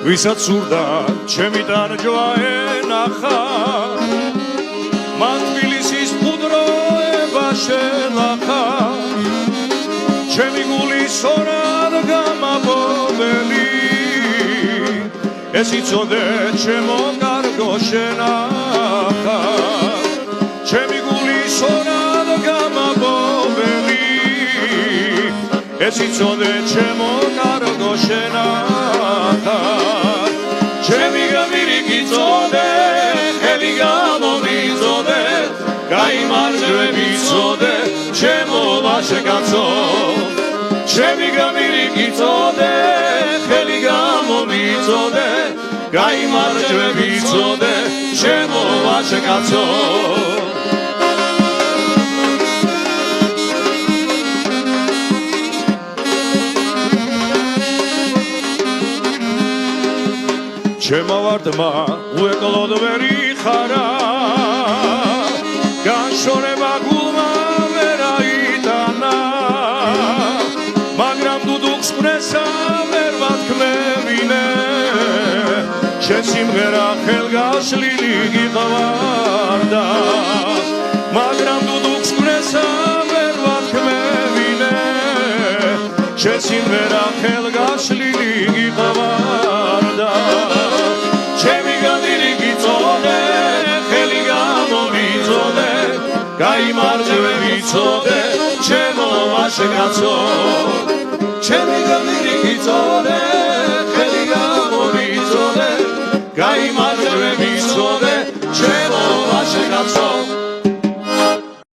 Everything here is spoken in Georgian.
ვისაც სურდა ჩემი დარჯვა ენახა მან თბილისის მყუდროება შელახა ჩემი გულის ორად გამაბობელი ეს იცოდე ჩემო კარგო შენახა ჩემი გულის ორად გამაბობელი ეს იცოდე ჩემო კარგო შენახა ჩემი გამირი გიწოდე ხელი გამომიწოდე გაიმარჯვები წოდე ჩემო ვაჟე კაცო ჩემი გამირი გიწოდე ხელი გამომიწოდე გაიმარჯვები წოდე ჩემო ვაჟე კაცო ჩემო ვარდმა უეკლოდ ვერ იხარა განშორება გულმა ვერ აიტანა მაგრამ დუდუქს მკნესა ვერ ვათქმევინე შენ სიმღერა ხელგაშლილი გიყვარდა მაგრამ დუდუქს მკნესა ვერ ვათქმევინე შენ სიმღერა ხელგაშლილი გიყვარდა გაიმარჯვები წოდე ჩემო ვაჟე კაცო ჩემი გამირი გიწოდე